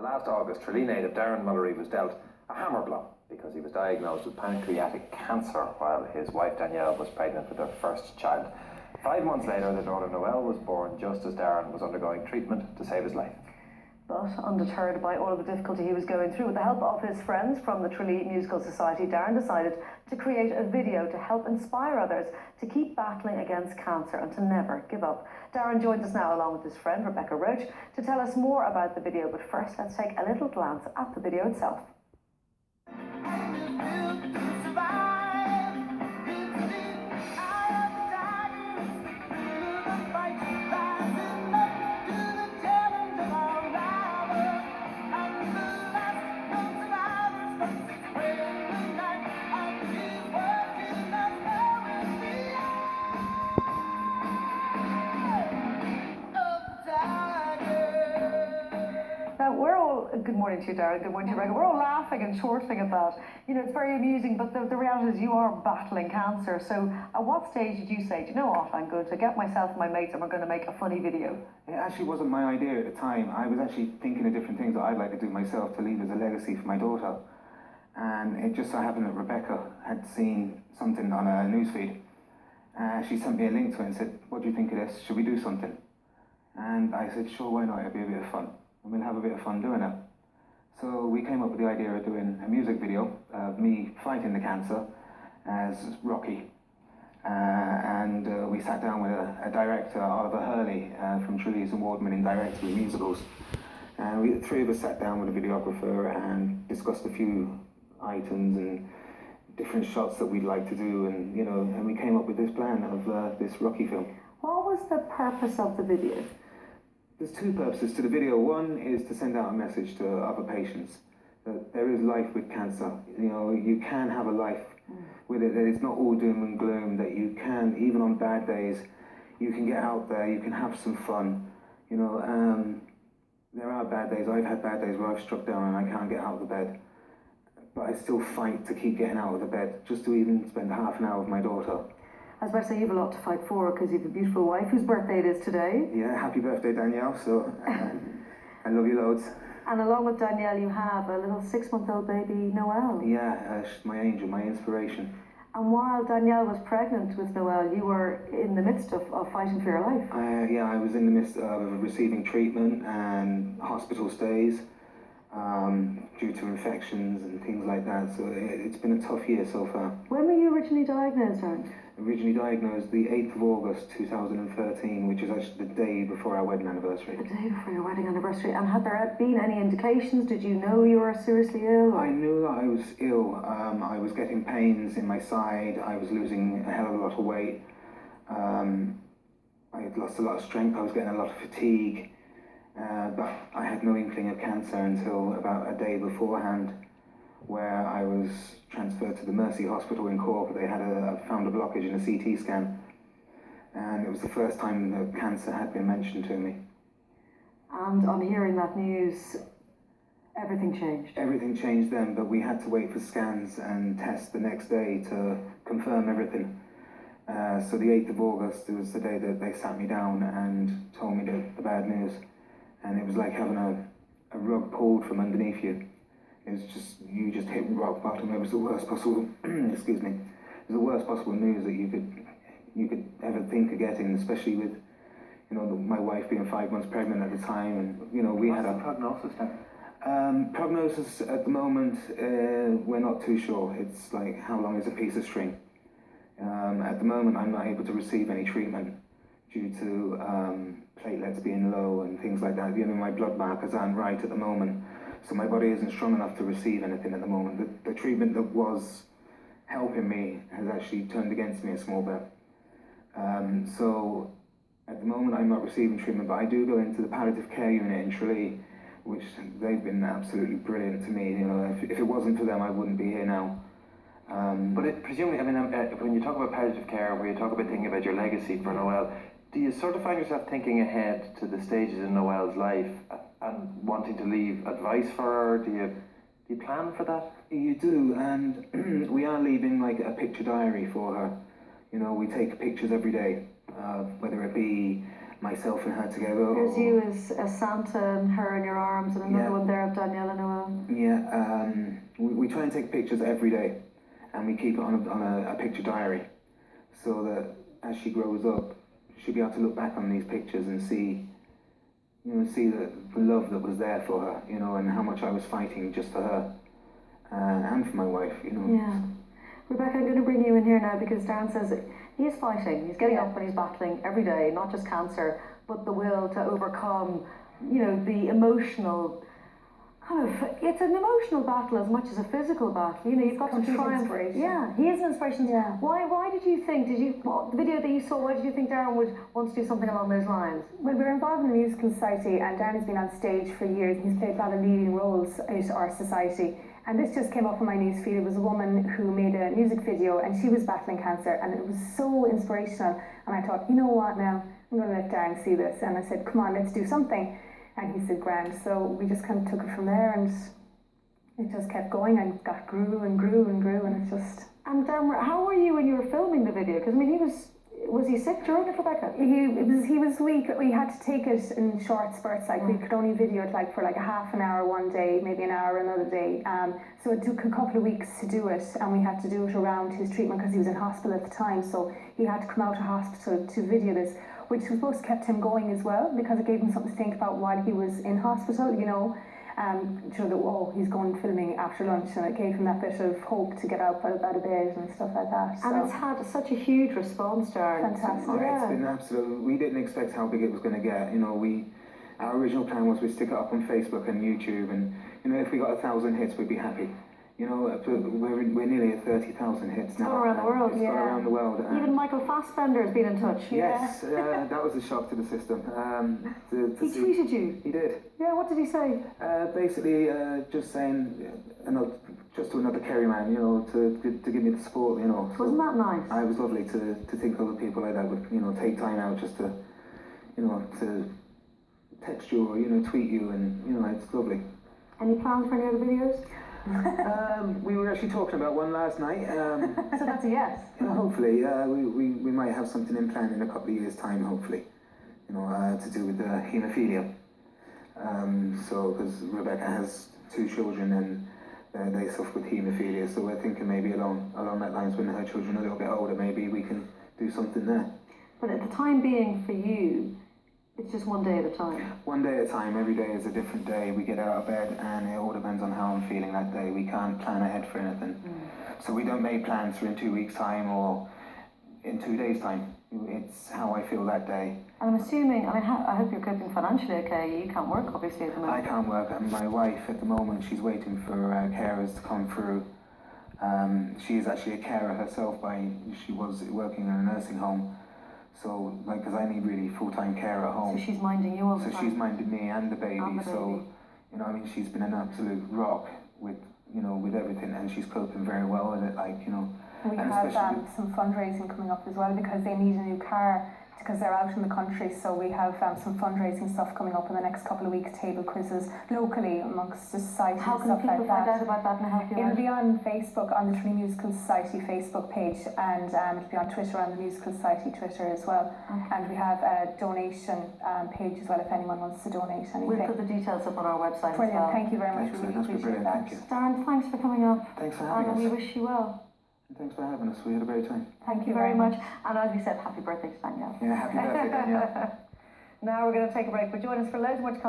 Last August, Tralee native Darren was dealt a hammer blow because he was diagnosed with pancreatic cancer while his wife Danielle was pregnant with their first child. 5 months later, their daughter Noelle was born just as Darren was undergoing treatment to save his life. But undeterred by all of the difficulty he was going through, with the help of his friends from the Tralee Musical Society, Darren decided to create a video to help inspire others to keep battling against cancer and to never give up. Darren joins us now along with his friend Rebecca Roach to tell us more about the video, but first let's take a little glance at the video itself. Good morning to you, Darren. Good morning to you, Rebecca. We're all laughing and chortling at that. You know, it's very amusing, but the reality is you are battling cancer. So at what stage did you say, do you know what, I'm going to get myself and my mates and we're going to make a funny video? It actually wasn't my idea at the time. I was actually thinking of different things that I'd like to do myself to leave as a legacy for my daughter. And it just so happened that Rebecca had seen something on a newsfeed. She sent me a link to it and said, what do you think of this? Should we do something? And I said, sure, why not? It'll be a bit of fun. And we'll have a bit of fun doing it. So we came up with the idea of doing a music video of me fighting the cancer as Rocky. And we sat down with a director, Oliver Hurley, from Tralee's award-winning director of musicals. And the three of us sat down with a videographer and discussed a few items and different shots that we'd like to do, and and we came up with this plan of this Rocky film. What was the purpose of the video? There's two purposes to the video. One is to send out a message to other patients that there is life with cancer. You can have a life with it, that it's not all doom and gloom, that you can, even on bad days, you can get out there, you can have some fun. There are bad days. I've had bad days where I've struck down and I can't get out of the bed. But I still fight to keep getting out of the bed, just to even spend half an hour with my daughter. I was about to say, you have a lot to fight for because you have a beautiful wife whose birthday it is today. Yeah, happy birthday, Danielle. So I love you loads. And along with Danielle, you have a little 6-month-old baby, Noelle. Yeah, she's my angel, my inspiration. And while Danielle was pregnant with Noelle, you were in the midst of fighting for your life. Yeah, I was in the midst of receiving treatment and hospital stays due to infections and things like that. So it's been a tough year so far. When were you originally diagnosed, Darren? Originally diagnosed the 8th of August 2013, which is actually the day before our wedding anniversary. The day before your wedding anniversary. And had there been any indications? Did you know you were seriously ill? I knew that I was ill. I was getting pains in my side. I was losing a hell of a lot of weight. I had lost a lot of strength. I was getting a lot of fatigue. But I had no inkling of cancer until about a day beforehand, where I was transferred to the Mercy Hospital in Cork. They had found a blockage in a CT scan, and it was the first time that cancer had been mentioned to me. And on hearing that news, everything changed? Everything changed then, but we had to wait for scans and tests the next day to confirm everything. So the 8th of August, it was the day that they sat me down and told me the bad news. And it was like having a rug pulled from underneath you. It was just, you just hit rock bottom. It was the worst possible, excuse me, it was the worst possible news that you could ever think of getting, especially with, my wife being 5 months pregnant at the time, and we had a prognosis then? Prognosis at the moment, we're not too sure. It's like, how long is a piece of string? At the moment, I'm not able to receive any treatment due to platelets being low and things like that. My blood markers aren't right at the moment. So my body isn't strong enough to receive anything at the moment. The treatment that was helping me has actually turned against me a small bit. So at the moment I'm not receiving treatment, but I do go into the palliative care unit in Tralee, which they've been absolutely brilliant to me. If it wasn't for them, I wouldn't be here now. But presumably, when you talk about palliative care, where you talk about thinking about your legacy for Noelle, do you sort of find yourself thinking ahead to the stages in Noelle's life and wanting to leave advice for her? Do you plan for that? You do, and we are leaving like a picture diary for her. We take pictures every day, whether it be myself and her together. There's you as Santa and her in your arms, and another one there Danielle and Noel? Yeah, we try and take pictures every day, and we keep it on a picture diary, so that as she grows up, she'll be able to look back on these pictures and see the love that was there for her, and how much I was fighting just for her, and for my wife, Yeah. Rebecca, I'm going to bring you in here now because Darren says he is fighting. He's getting up and he's battling every day, not just cancer, but the will to overcome, the emotional it's an emotional battle as much as a physical battle. You've got to try and... Yeah, he is an inspiration. Yeah. Why did you think, the video that you saw, why did you think Darren would want to do something along those lines? Well, we're involved in the Musical Society, and Darren's been on stage for years. He's played a lot of leading roles in our society. And this just came up on my newsfeed. It was a woman who made a music video, and she was battling cancer, and it was so inspirational. And I thought, you know what now? I'm going to let Darren see this. And I said, come on, let's do something. And he said, grand. So we just kind of took it from there, and it just kept going and grew and grew and grew, and it just... And Darren, how were you when you were filming the video? Because, was he sick during it, Rebecca? He was weak. We had to take it in short spurts. We could only video it for a half an hour one day, maybe an hour another day. So it took a couple of weeks to do it, and we had to do it around his treatment because he was in hospital at the time. So he had to come out of hospital to video this, which was supposed to kept him going as well, because it gave him something to think about while he was in hospital. He's going filming after lunch, and it gave him that bit of hope to get out of bed and stuff like that. And it's had such a huge response, Darren. Fantastic. It's been absolute. We didn't expect how big it was going to get. Our original plan was we'd stick it up on Facebook and YouTube, and if we got 1,000 hits, we'd be happy. We're nearly at 30,000 hits now. It's gone around the world. It's gone around the world. Even Michael Fassbender has been in touch. Yes, that was a shock to the system. He tweeted you. He did. Yeah, what did he say? Basically, just saying, just to another Kerry man, to give me the support, So Wasn't that nice? it was lovely to think other people like that would, take time out just to, to text you or, tweet you, and, it's lovely. Any plans for any other videos? We were actually talking about one last night. So that's a yes. Hopefully, we might have something in plan in a couple of years' time, hopefully, to do with haemophilia. Because Rebecca has 2 children and they suffer with haemophilia, so we're thinking maybe along that lines, when her children are a little bit older, maybe we can do something there. But at the time being for you, it's just one day at a time. One day at a time. Every day is a different day. We get out of bed, and it all depends on how I'm feeling that day. We can't plan ahead for anything. So we don't make plans for in 2 weeks' time or in 2 days' time. It's how I feel that day. And I'm assuming, I hope you're coping financially okay. You can't work, obviously, at the moment. I can't work, and my wife, at the moment, she's waiting for carers to come through. She is actually a carer herself. She was working in a nursing home. So, because I need really full-time care at home. So she's minding you all the time. So she's minding me and the baby. So, she's been an absolute rock with everything, and she's coping very well with it. We have some fundraising coming up as well, because they need a new car, because they're out in the country. So we have some fundraising stuff coming up in the next couple of weeks, table quizzes locally amongst the society. How can people find out about that and help you out? It'll be on Facebook, on the Tralee Musical Society Facebook page, and it'll be on Twitter, on the Musical Society Twitter as well. Okay. And we have a donation page as well, if anyone wants to donate anything. We'll put the details up on our website. Brilliant, as well. thank you very much. Excellent. Really appreciate that. Thank you. Darren, thanks for coming up. Thanks for having us. And we wish you well. Thanks for having us. We had a great time. Thank you very much. And as we said, happy birthday to Danielle. Yeah, happy birthday, Danielle. Now we're going to take a break, but join us for loads more to come.